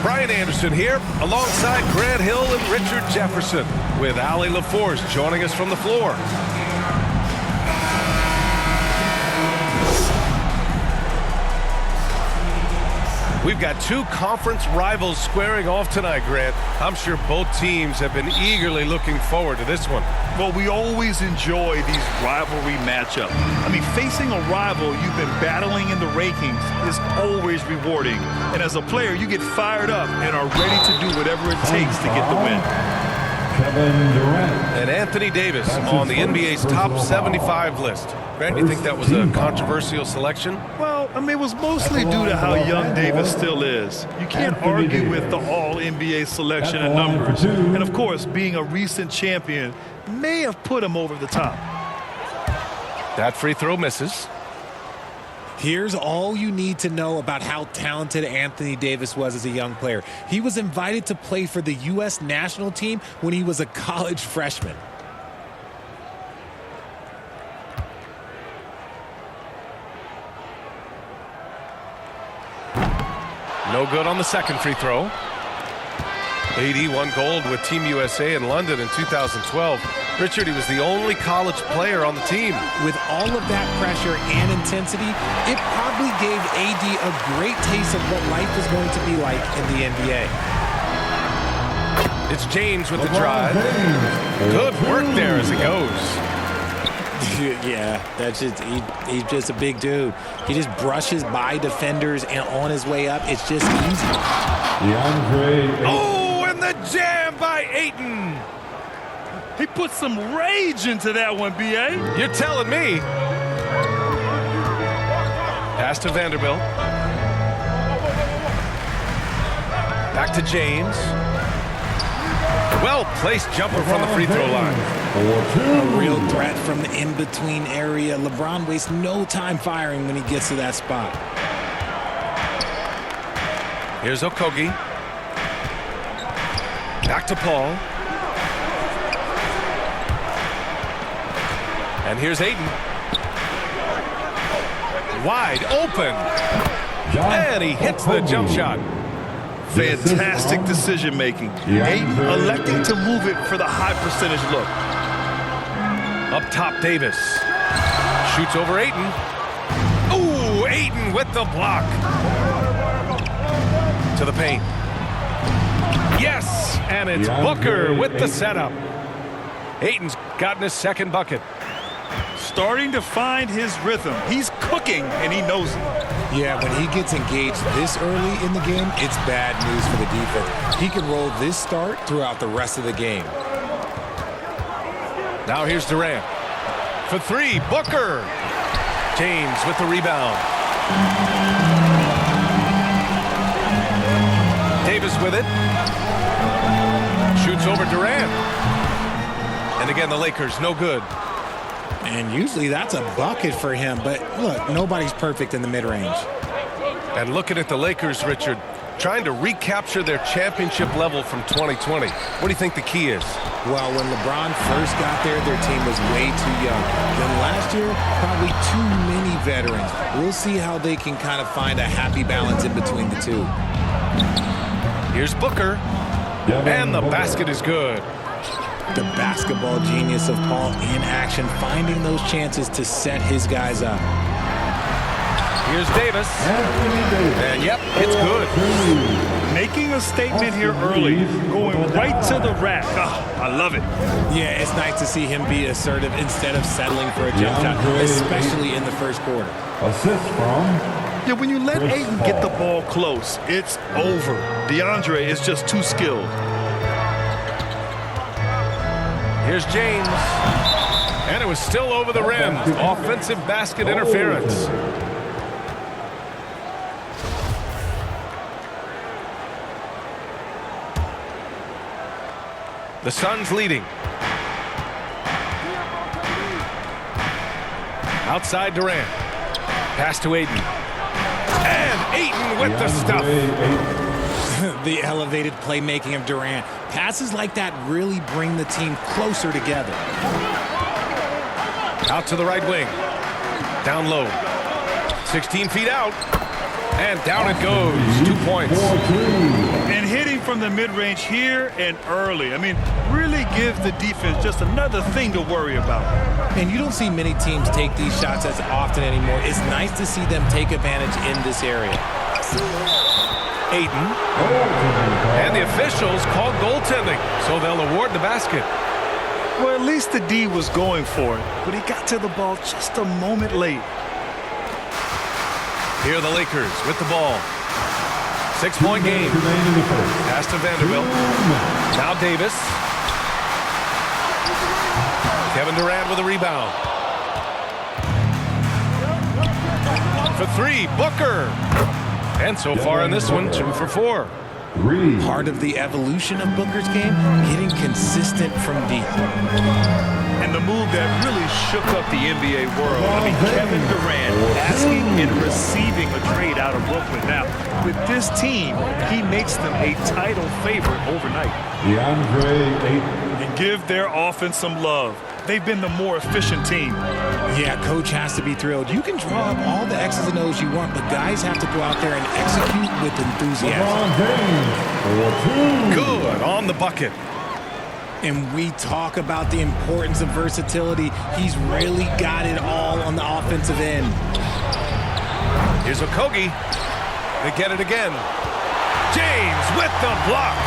Brian Anderson here, alongside Grant Hill and Richard Jefferson, with Ali LaForce joining us from the floor. We've got two conference rivals squaring off tonight, Grant. I'm sure both teams have been eagerly looking forward to this one. Well, we always enjoy these rivalry matchups. I mean, facing a rival you've been battling in the rankings is always rewarding. And as a player, you get fired up and are ready to do whatever it takes to get the win. And Anthony Davis on the NBA's top 75 list. Grant, do you think that was a controversial selection? Well, I mean, it was mostly due to how young Davis still is. You can't argue with the all-NBA selection and numbers. And, of course, being a recent champion may have put him over the top. That free throw misses. Here's all you need to know about how talented Anthony Davis was as a young player. He was invited to play for the U.S. national team when he was a college freshman. No good on the second free throw. AD won gold with Team USA in London in 2012. Richard, he was the only college player on the team. With all of that pressure and intensity, it probably gave AD a great taste of what life is going to be like in the NBA. It's James with the drive. Good work there as it goes. Yeah, that's just he's just a big dude. He just brushes by defenders and on his way up. It's just easy. Oh, and the jam by Ayton. He put some rage into that one, B.A. You're telling me. Pass to Vanderbilt. Back to James. Well-placed jumper from the free throw line. A real threat from the in-between area. LeBron wastes no time firing when he gets to that spot. Here's Okogie. Back to Paul. And here's Ayton. Wide open. And he hits the jump shot. Fantastic decision-making. Ayton electing to move it for the high percentage look. Up top, Davis. Shoots over Ayton. Ooh, Ayton with the block. To the paint. Yes, and it's Booker with the setup. Ayton's gotten his second bucket. Starting to find his rhythm. He's cooking, and he knows it. Yeah, when he gets engaged this early in the game, it's bad news for the defense. He can roll this start throughout the rest of the game. Now here's Durant. For three, Booker. James with the rebound. Davis with it. Shoots over Durant. And again, the Lakers, no good. And usually that's a bucket for him, but look, nobody's perfect in the mid-range. And looking at the Lakers, Richard, trying to recapture their championship level from 2020. What do you think the key is? Well, when LeBron first got there, their team was way too young. Then last year, probably too many veterans. We'll see how they can kind of find a happy balance in between the two. Here's Booker. And the basket is good. The basketball genius of Paul in action, finding those chances to set his guys up. Here's Davis. And yep, it's good. Making a statement here early, going right to the rack. Oh, I love it. Yeah, it's nice to see him be assertive instead of settling for a jump shot, especially in the first quarter. Assist from... Yeah, when you let Ayton get the ball close, it's over. DeAndre is just too skilled. Here's James. And it was still over the rim. Offensive basket interference. The Suns leading. Outside Durant. Pass to Ayton. And Ayton with the stuff. The elevated playmaking of Durant. Passes like that really bring the team closer together. Out to the right wing. Down low. 16 feet out. And down it goes. 2 points. And hitting from the mid-range here and early. I mean, really gives the defense just another thing to worry about. And you don't see many teams take these shots as often anymore. It's nice to see them take advantage in this area. Ayton. And the officials called goaltending, so they'll award the basket. Well, at least the D was going for it, but he got to the ball just a moment late. Here are the Lakers with the ball. 6-point game. Pass to Vanderbilt. Now Davis. Kevin Durant with a rebound. For three, Booker. And so far in this one, 2 for 4. Part of the evolution of Booker's game, getting consistent from deep. And the move that really shook up the NBA world. I mean, Kevin Durant asking and receiving a trade out of Brooklyn. Now, with this team, he makes them a title favorite overnight. And give their offense some love. They've been the more efficient team. Yeah, coach has to be thrilled. You can draw up all the X's and O's you want, but guys have to go out there and execute with enthusiasm. Good on the bucket. And we talk about the importance of versatility. He's really got it all on the offensive end. Here's Okogie. They get it again. James with the block.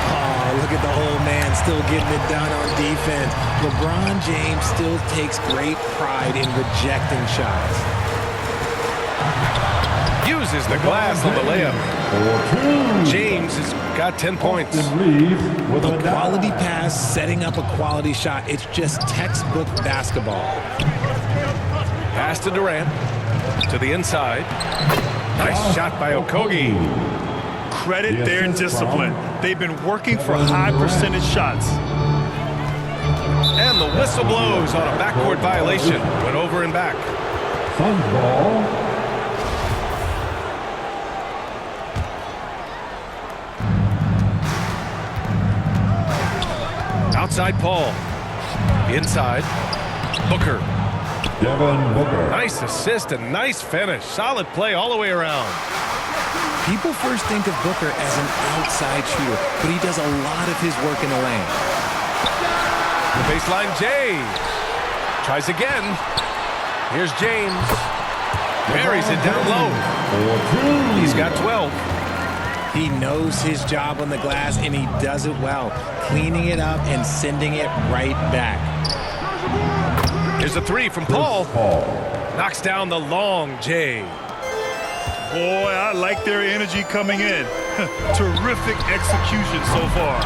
Oh, look at the old man still getting it done on defense. LeBron James still takes great pride in rejecting shots. Uses the glass on the layup. James has got 10 points. A quality pass, setting up a quality shot. It's just textbook basketball. Pass to Durant. To the inside. Nice shot by Okogie. Credit their discipline. They've been working for high percentage shots. And the whistle blows on a backcourt violation. Went over and back. Suns ball. Outside Paul. Inside. Booker. Devin Booker. Nice assist and nice finish. Solid play all the way around. People first think of Booker as an outside shooter, but he does a lot of his work in the lane. The baseline, Jay. Tries again. Here's James. Buries it down low. He's got 12. He knows his job on the glass, and he does it well, cleaning it up and sending it right back. Here's a three from Paul. Knocks down the long Jay. Boy, I like their energy coming in. Terrific execution so far.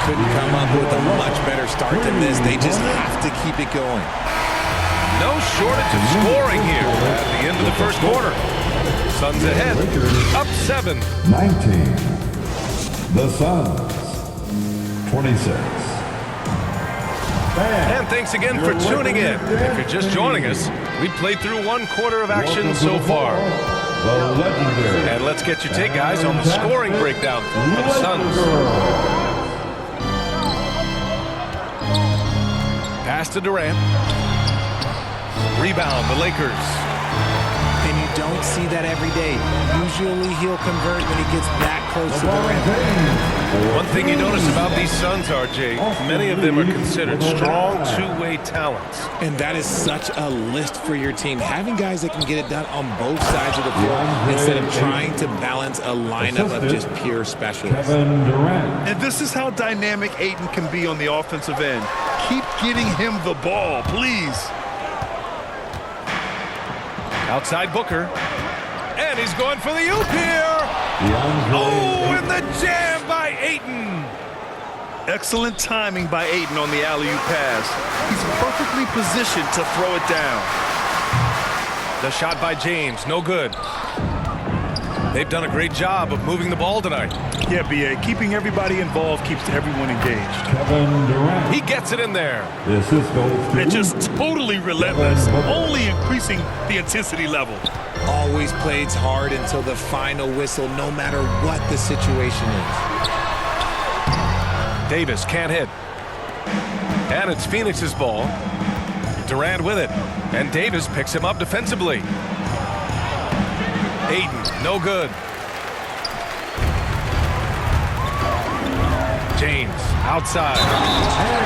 Couldn't come up with a much better start than this. They just have to keep it going. No shortage of scoring here at the end of the first quarter. Suns ahead, up 7. 19. The Suns. 26. And thanks again for tuning in. If you're just joining us, we played through 1 quarter of action so far. The legendary. And let's get your take, guys, on the scoring breakdown for the Suns. Pass to Durant. Rebound, the Lakers. And you don't see that every day. Usually he'll convert when he gets that close to the rim. One thing you notice about these Suns, RJ, many of them are considered strong two-way talents. And that is such a list for your team. Having guys that can get it done on both sides of the floor instead of trying to balance a lineup of just pure specialists. Kevin Durant. And this is how dynamic Ayton can be on the offensive end. Keep getting him the ball, please. Outside Booker. And he's going for the oop here. Oh, and the jam by Ayton. Excellent timing by Ayton on the alley-oop pass. He's perfectly positioned to throw it down. The shot by James, no good. They've done a great job of moving the ball tonight. Yeah, B.A., keeping everybody involved keeps everyone engaged. Kevin Durant. He gets it in there. The assist goes to And just totally relentless, only increasing the intensity level. Always plays hard until the final whistle, no matter what the situation is. Davis can't hit. And it's Phoenix's ball. Durant with it. And Davis picks him up defensively. Ayton, no good. James outside.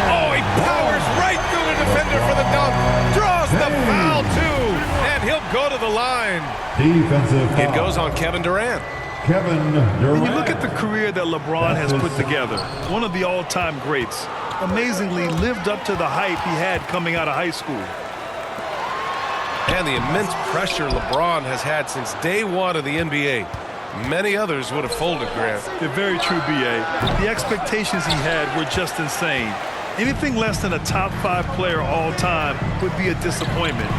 Oh, he powers right through the defender for the dunk. Draws the foul, too. And he'll go to the line. Defensive foul. It goes on Kevin Durant. Kevin Durant. When you look at the career that LeBron has put together, one of the all-time greats, amazingly lived up to the hype he had coming out of high school. And the immense pressure LeBron has had since day one of the NBA. Many others would have folded, Grant. They're very true, B.A. The expectations he had were just insane. Anything less than a top 5 player all time would be a disappointment.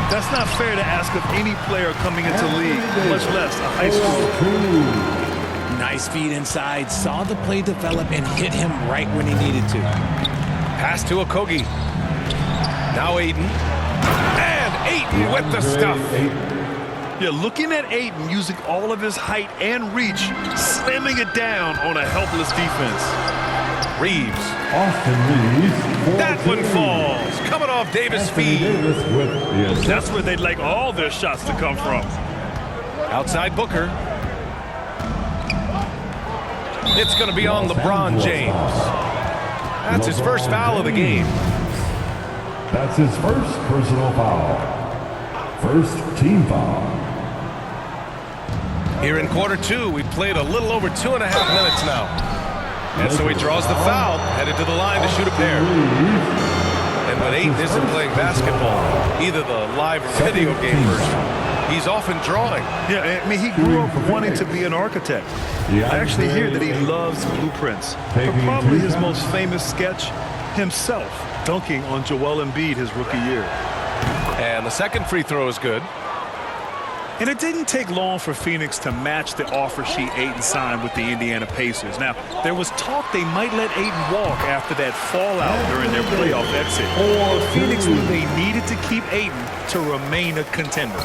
That's not fair to ask of any player coming into the league, much less a high schooler. Nice feed inside, saw the play develop and hit him right when he needed to. Pass to Okogie. Now Aiden. And Ayton with the stuff. Yeah, looking at Ayton using all of his height and reach, slamming it down on a helpless defense. Reeves. Austin Reeves. That one falls. Coming off Davis' feed. That's where they'd like all their shots to come from. Outside Booker. It's going to be on LeBron James. That's his first foul of the game. That's his first personal foul. First team foul. Here in quarter 2, we played a little over 2.5 minutes now. And so he draws the foul, headed to the line to shoot a pair. And when Ayton isn't playing basketball, either the live or video game version, he's often drawing. Yeah, I mean, he grew up wanting to be an architect. I actually hear that he loves blueprints. But probably his most famous sketch, himself dunking on Joel Embiid his rookie year. And the second free throw is good. And it didn't take long for Phoenix to match the offer sheet Ayton signed with the Indiana Pacers. Now, there was talk they might let Ayton walk after that fallout during their playoff exit. But Phoenix knew they needed to keep Ayton to remain a contender.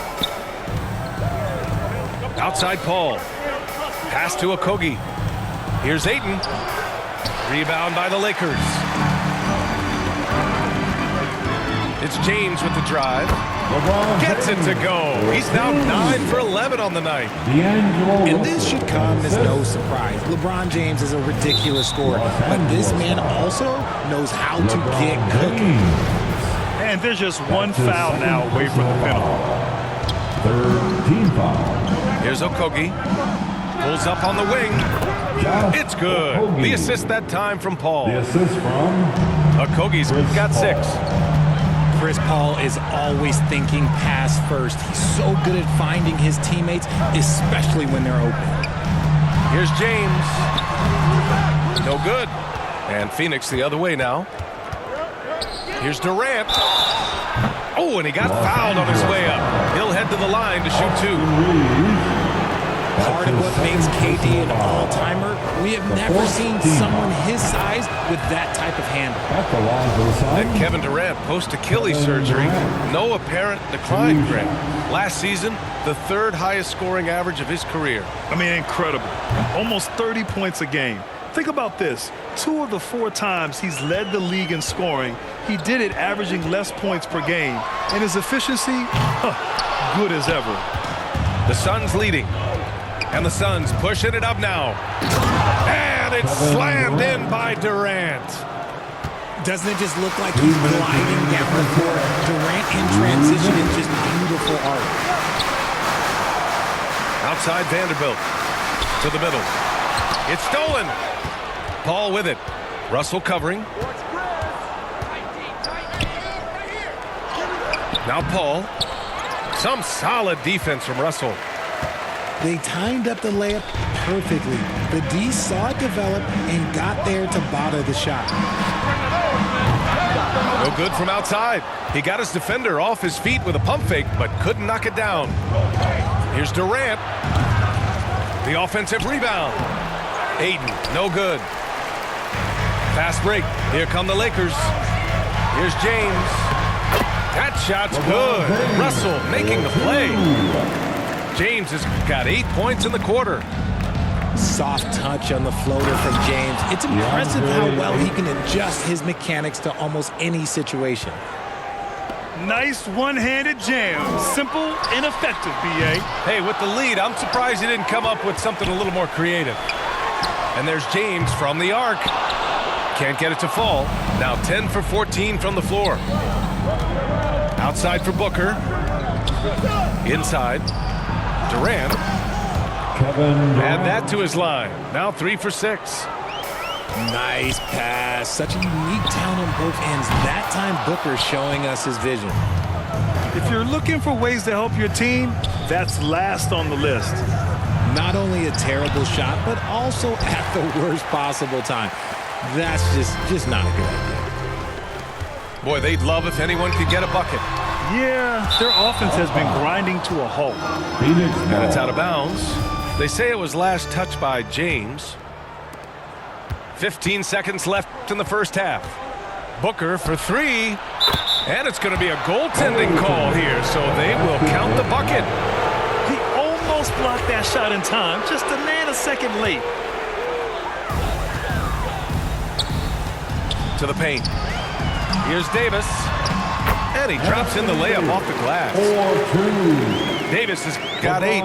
Outside Paul. Pass to Okogie. Here's Ayton. Rebound by the Lakers. It's James with the drive. Gets it to go. He's now 9 for 11 on the night. And this should come as no surprise. LeBron James is a ridiculous scorer, but this man also knows how to get cooking. And there's just one foul now away from the penalty. Third team foul. Here's Okogie. Pulls up on the wing. It's good. The assist that time from Paul. The assist from Okogie's got 6. Chris Paul is always thinking pass first. He's so good at finding his teammates, especially when they're open. Here's James. No good. And Phoenix the other way now. Here's Durant. Oh, and he got fouled on his way up. He'll head to the line to shoot 2. Part of what makes KD an all-timer, we have never seen someone his size with that type of handle. And Kevin Durant, post-Achilles surgery, no apparent decline, Grant. Last season, the 3rd highest scoring average of his career. I mean, incredible. Almost 30 points a game. Think about this. 2 of the 4 times he's led the league in scoring, he did it averaging less points per game. And his efficiency, good as ever. The Suns leading. And the Suns pushing it up now. And it's slammed in by Durant. Doesn't it just look like he's gliding down the court? Durant in transition is just beautiful art. Outside Vanderbilt. To the middle. It's stolen. Paul with it. Russell covering. Now Paul. Some solid defense from Russell. They timed up the layup perfectly. The D saw it develop and got there to bother the shot. No good from outside. He got his defender off his feet with a pump fake, but couldn't knock it down. Here's Durant. The offensive rebound. Ayton, no good. Fast break. Here come the Lakers. Here's James. That shot's good. Russell making the play. James has got 8 points in the quarter. Soft touch on the floater from James. It's impressive how well he can adjust his mechanics to almost any situation. Nice one-handed jam. Simple and effective, B.A. Hey, with the lead, I'm surprised he didn't come up with something a little more creative. And there's James from the arc. Can't get it to fall. Now 10 for 14 from the floor. Outside for Booker. Inside. Durant. Add that to his line. Now 3 for 6. Nice pass. Such a unique talent on both ends. That time, Booker showing us his vision. If you're looking for ways to help your team, that's last on the list. Not only a terrible shot, but also at the worst possible time. That's just not a good idea. Boy, they'd love if anyone could get a bucket. Yeah, their offense has been grinding to a halt. And it's out of bounds. They say it was last touched by James. 15 seconds left in the first half. Booker for 3. And it's going to be a goaltending call here, so they will count the bucket. He almost blocked that shot in time, just a nanosecond late. To the paint. Here's Davis. And he drops in the layup off the glass. 4-2. Davis has got 8.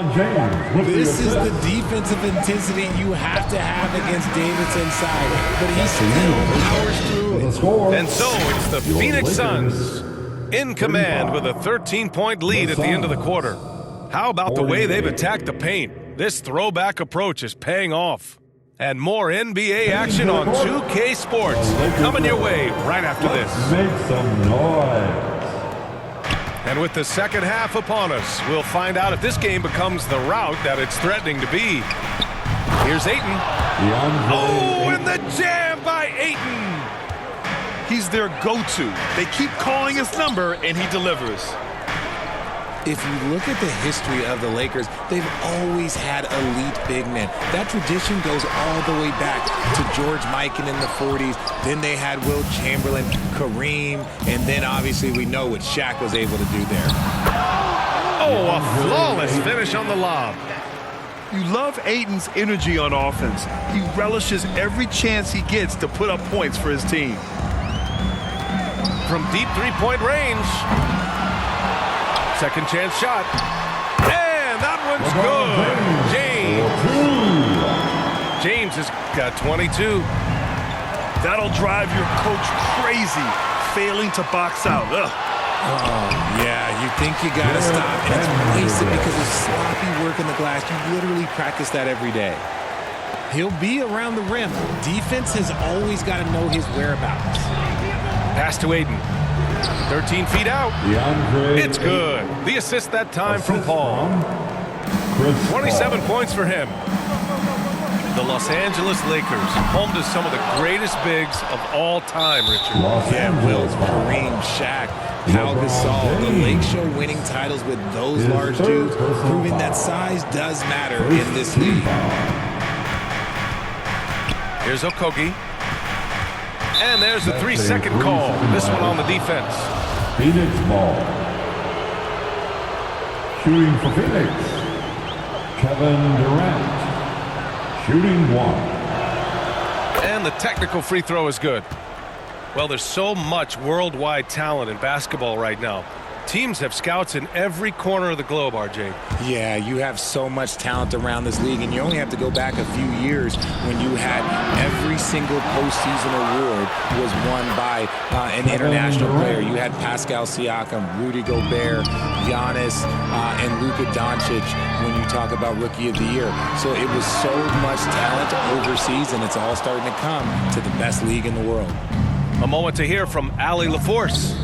This is the defensive intensity you have to have against Davis inside, but he still powers through it. And so it's the Phoenix Suns in command with a 13-point lead at the end of the quarter. How about the way they've attacked the paint? This throwback approach is paying off. And more NBA action on 2K Sports coming your way right after this. Make some noise. And with the second half upon us, we'll find out if this game becomes the rout that it's threatening to be. Here's Ayton. Oh, and the jam by Ayton. He's their go-to. They keep calling his number, and he delivers. If you look at the history of the Lakers, they've always had elite big men. That tradition goes all the way back to George Mikan in the 40s. Then they had Wilt Chamberlain, Kareem, and then obviously we know what Shaq was able to do there. Oh, a flawless finish on the lob. You love Ayton's energy on offense. He relishes every chance he gets to put up points for his team. From deep three-point range. Second chance shot. And that one's good. James has got 22. That'll drive your coach crazy, failing to box out. Ugh. Oh, yeah, you think you got to stop, and it's wasted because of sloppy work in the glass. You literally practice that every day. He'll be around the rim. Defense has always got to know his whereabouts. Pass to Ayton. 13 feet out. It's good. The assist that time from Paul. 27 points for him. The Los Angeles Lakers, home to some of the greatest bigs of all time, Richard. Yeah, Wilt, Kareem, Shaq, Pau Gasol. The Lake Show winning titles with those large dudes, proving that size does matter in this league. Here's Okogie. And there's the 3-second call. This one on the defense. Phoenix ball. Shooting for Phoenix, Kevin Durant. Shooting 1. And the technical free throw is good. Well, there's so much worldwide talent in basketball right now. Teams have scouts in every corner of the globe, RJ. Yeah, you have so much talent around this league, and you only have to go back a few years when you had every single postseason award was won by an international player. You had Pascal Siakam, Rudy Gobert, Giannis, and Luka Doncic when you talk about Rookie of the Year. So it was so much talent overseas, and it's all starting to come to the best league in the world. A moment to hear from Allie LaForce.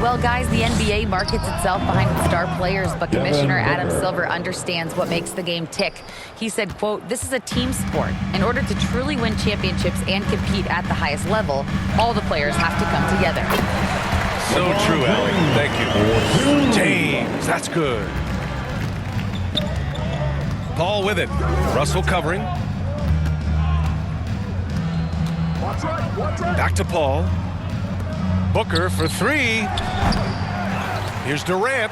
Well, guys, the NBA markets itself behind its star players, but Commissioner Adam Silver understands what makes the game tick. He said, quote, "This is a team sport. In order to truly win championships and compete at the highest level, all the players have to come together." So true, Allie. Thank you. James, that's good. Paul with it. Russell covering. Back to Paul. Booker for 3. Here's Durant.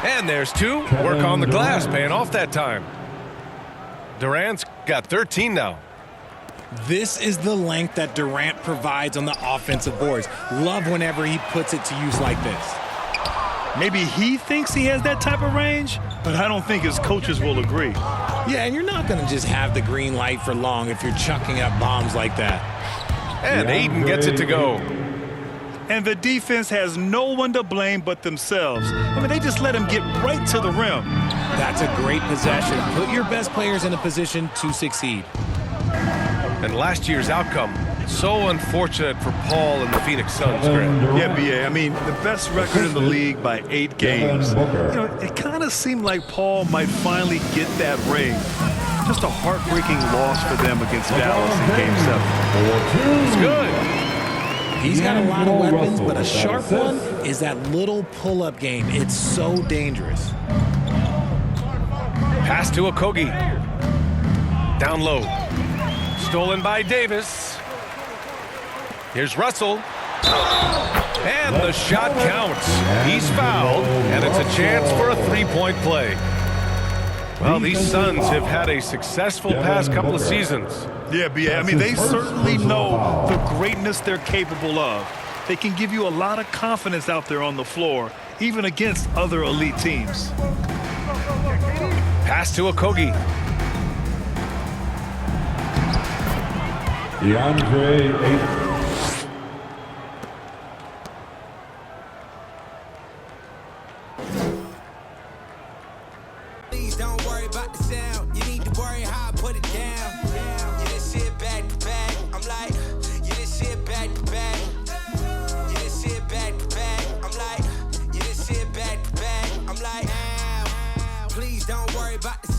And there's 2. Work on the glass, paying off that time. Durant's got 13 now. This is the length that Durant provides on the offensive boards. Love whenever he puts it to use like this. Maybe he thinks he has that type of range, but I don't think his coaches will agree. Yeah, and you're not going to just have the green light for long if you're chucking up bombs like that. And Aiden gets it to go. And the defense has no one to blame but themselves. I mean, they just let him get right to the rim. That's a great possession. Put your best players in a position to succeed. And last year's outcome, so unfortunate for Paul and the Phoenix Suns, Greg. Yeah, B.A., I mean, the best record in the league by 8 games. You know, it kind of seemed like Paul might finally get that ring. Just a heartbreaking loss for them against Dallas in Game 7. It's good. He's got a lot of weapons, but a sharp one is that little pull-up game. It's so dangerous. Pass to Okogie. Down low. Stolen by Davis. Here's Russell. And the shot counts. He's fouled, and it's a chance for a three-point play. Well, these Suns have had a successful past couple of seasons. Yeah, B.A., I mean, they certainly know the greatness they're capable of. They can give you a lot of confidence out there on the floor, even against other elite teams. Pass to Okogie. DeAndre Ayton. Please don't worry about the sound. You need to worry how I put it down. Yeah, this shit back to back. I'm like, yeah, this shit back to back. Yeah, this shit back to back. I'm like, yeah, this shit back to back. I'm like, please don't worry about the